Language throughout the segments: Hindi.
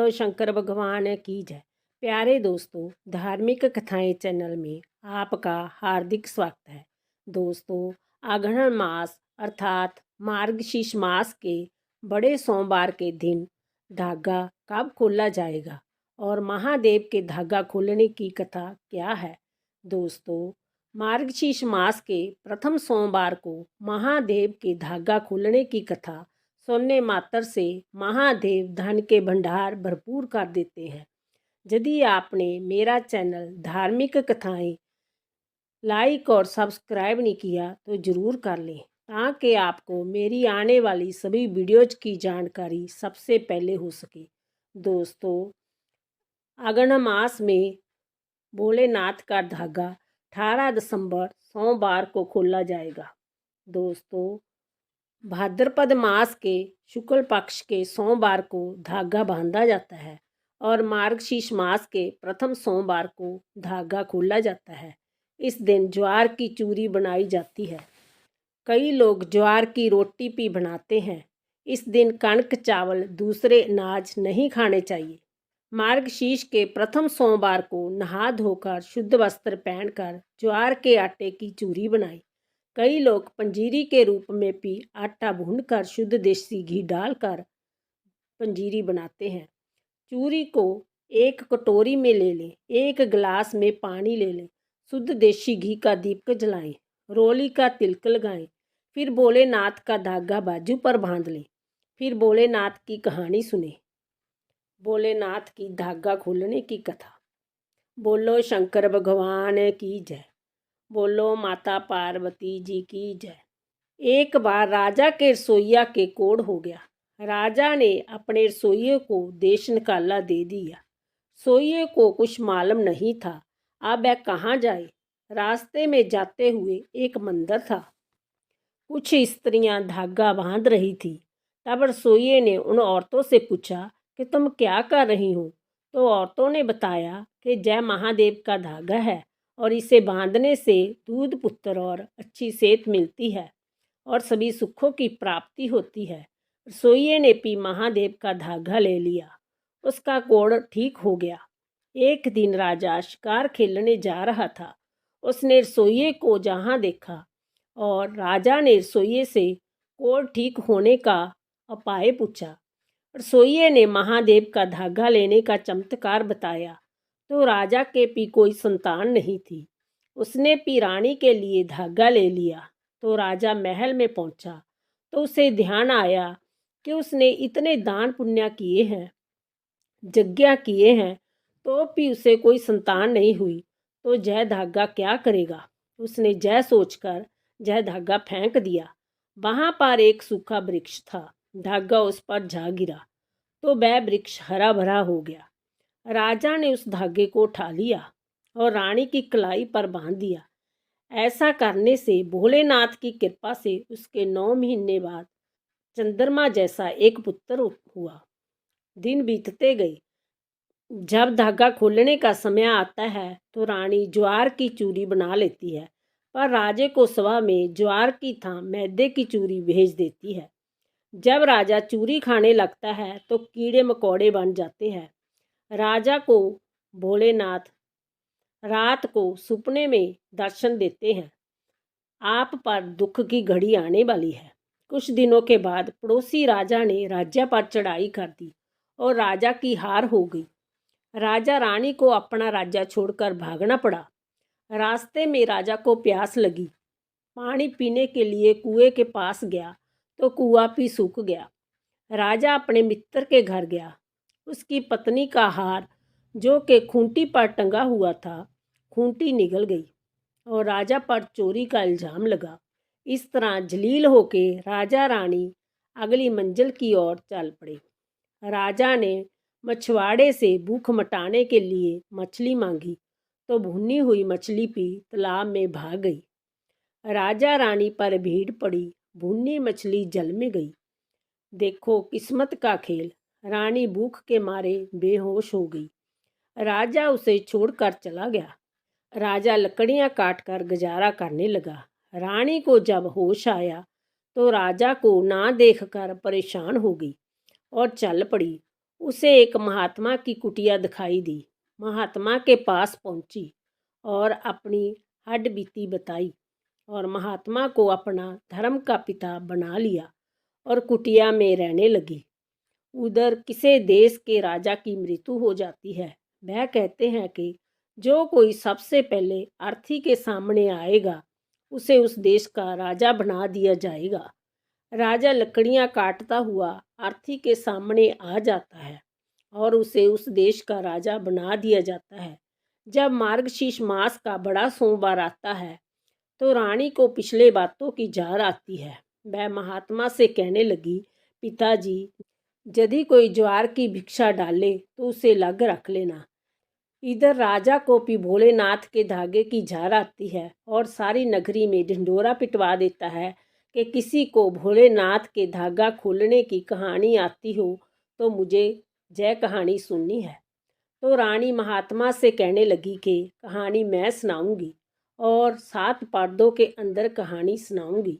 बोलो शंकर भगवान की जय। प्यारे दोस्तों, धार्मिक कथाएं चैनल में आपका हार्दिक स्वागत है। दोस्तों, आघन मास अर्थात मार्गशीर्ष मास के बड़े सोमवार के दिन धागा कब खोला जाएगा और महादेव के धागा खोलने की कथा क्या है। दोस्तों, मार्गशीर्ष मास के प्रथम सोमवार को महादेव के धागा खोलने की कथा सुनने मात्र से महादेव धन के भंडार भरपूर कर देते हैं। यदि आपने मेरा चैनल धार्मिक कथाएं लाइक और सब्सक्राइब नहीं किया तो ज़रूर कर लें, ताकि आपको मेरी आने वाली सभी वीडियोज की जानकारी सबसे पहले हो सके। दोस्तों, अगन मास में भोलेनाथ का धागा 18 दिसंबर सोमवार को खोला जाएगा। दोस्तों, भाद्रपद मास के शुक्ल पक्ष के सोमवार को धागा बांधा जाता है और मार्गशीर्ष मास के प्रथम सोमवार को धागा खोला जाता है। इस दिन ज्वार की चूरी बनाई जाती है। कई लोग ज्वार की रोटी भी बनाते हैं। इस दिन कणक चावल दूसरे अनाज नहीं खाने चाहिए। मार्गशीर्ष के प्रथम सोमवार को नहा धोकर शुद्ध वस्त्र पहनकर ज्वार के आटे की चूरी बनाई। कई लोग पंजीरी के रूप में भी आटा भूनकर शुद्ध देसी घी डालकर पंजीरी बनाते हैं। चूरी को एक कटोरी में ले लें, एक गिलास में पानी ले लें, शुद्ध देसी घी का दीपक जलाएं, रोली का तिलक लगाएं, फिर भोलेनाथ का धागा बाजू पर बांध लें। फिर भोलेनाथ की कहानी सुने। भोलेनाथ की धागा खोलने की कथा। बोलो शंकर भगवान की जय। बोलो माता पार्वती जी की जय। एक बार राजा के रसोइया के कोढ़ हो गया। राजा ने अपने रसोइये को देश निकाला दे दिया। रसोइये को कुछ मालूम नहीं था अब वह कहाँ जाए। रास्ते में जाते हुए एक मंदिर था। कुछ स्त्रियां धागा बांध रही थी। तब रसोइये ने उन औरतों से पूछा कि तुम क्या कर रही हो। तो औरतों ने बताया कि जय महादेव का धागा है और इसे बांधने से दूध पुत्र और अच्छी सेहत मिलती है और सभी सुखों की प्राप्ति होती है। रसोइये ने भी महादेव का धागा ले लिया। उसका कोढ़ ठीक हो गया। एक दिन राजा शिकार खेलने जा रहा था। उसने रसोइये को जहाँ देखा और राजा ने रसोइये से कोढ़ ठीक होने का उपाय पूछा। रसोइये ने महादेव का धागा लेने का चमत्कार बताया तो राजा के भी कोई संतान नहीं थी। उसने भी रानी के लिए धागा ले लिया। तो राजा महल में पहुंचा तो उसे ध्यान आया कि उसने इतने दान पुण्य किए हैं, यज्ञ किए हैं, तो भी उसे कोई संतान नहीं हुई तो जय धागा क्या करेगा। उसने जय सोचकर जय धागा फेंक दिया। वहां पर एक सूखा वृक्ष था। धागा उस पर जा गिरा तो वह वृक्ष हरा भरा हो गया। राजा ने उस धागे को उठा लिया और रानी की कलाई पर बांध दिया। ऐसा करने से भोलेनाथ की कृपा से उसके 9 महीने बाद चंद्रमा जैसा एक पुत्र हुआ। दिन बीतते गए। जब धागा खोलने का समय आता है तो रानी ज्वार की चूरी बना लेती है, पर राजे को सभा में ज्वार की था मैदे की चूरी भेज देती है। जब राजा चूरी खाने लगता है तो कीड़े मकोड़े बन जाते हैं। राजा को भोलेनाथ रात को सपने में दर्शन देते हैं। आप पर दुख की घड़ी आने वाली है। कुछ दिनों के बाद पड़ोसी राजा ने राज्य पर चढ़ाई कर दी और राजा की हार हो गई। राजा रानी को अपना राज्य छोड़कर भागना पड़ा। रास्ते में राजा को प्यास लगी। पानी पीने के लिए कुएं के पास गया तो कुआं भी सूख गया। राजा अपने मित्र के घर गया। उसकी पत्नी का हार जो कि खूंटी पर टंगा हुआ था, खूंटी निगल गई और राजा पर चोरी का इल्जाम लगा। इस तरह जलील होके राजा रानी अगली मंजिल की ओर चल पड़े। राजा ने मछुआरे से भूख मिटाने के लिए मछली मांगी तो भुनी हुई मछली भी तालाब में भाग गई। राजा रानी पर भीड़ पड़ी। भुनी मछली जल में गई। देखो किस्मत का खेल। रानी भूख के मारे बेहोश हो गई। राजा उसे छोड़कर चला गया। राजा लकड़ियां काटकर गुजारा करने लगा। रानी को जब होश आया तो राजा को ना देखकर परेशान हो गई और चल पड़ी। उसे एक महात्मा की कुटिया दिखाई दी। महात्मा के पास पहुंची और अपनी हड्डबीती बताई और महात्मा को अपना धर्म का पिता बना लिया और कुटिया में रहने लगी। उधर किसी देश के राजा की मृत्यु हो जाती है। वह कहते हैं कि जो कोई सबसे पहले अर्थी के सामने आएगा उसे उस देश का राजा बना दिया जाएगा। राजा लकड़ियां काटता हुआ अर्थी के सामने आ जाता है और उसे उस देश का राजा बना दिया जाता है। जब मार्गशीर्ष मास का बड़ा सोमवार आता है तो रानी को पिछले बातों की जार आती है। वह महात्मा से कहने लगी, पिताजी, यदि कोई ज्वार की भिक्षा डाले तो उसे लग रख लेना। इधर राजा को भी भोलेनाथ के धागे की जार आती है और सारी नगरी में ढिंढोरा पिटवा देता है कि किसी को भोलेनाथ के धागा खोलने की कहानी आती हो तो मुझे जय कहानी सुननी है। तो रानी महात्मा से कहने लगी कि कहानी मैं सुनाऊंगी और 7 पर्दों के अंदर कहानी सुनाऊंगी।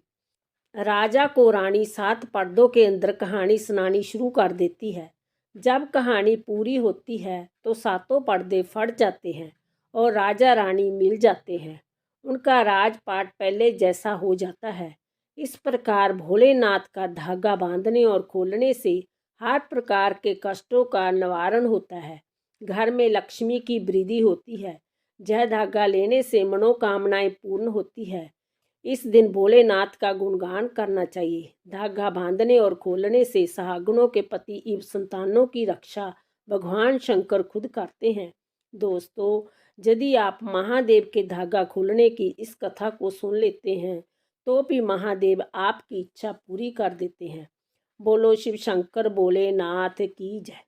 राजा को रानी 7 पर्दों के अंदर कहानी सुनानी शुरू कर देती है। जब कहानी पूरी होती है तो 7 पर्दे फट जाते हैं और राजा रानी मिल जाते हैं। उनका राजपाट पहले जैसा हो जाता है। इस प्रकार भोलेनाथ का धागा बांधने और खोलने से हर प्रकार के कष्टों का निवारण होता है। घर में लक्ष्मी की वृद्धि होती है। यह धागा लेने से मनोकामनाएं पूर्ण होती है। इस दिन भोलेनाथ का गुणगान करना चाहिए। धागा बांधने और खोलने से सहागुणों के पति एवं संतानों की रक्षा भगवान शंकर खुद करते हैं। दोस्तों, यदि आप महादेव के धागा खोलने की इस कथा को सुन लेते हैं तो भी महादेव आपकी इच्छा पूरी कर देते हैं। बोलो शिव शंकर भोलेनाथ की जय।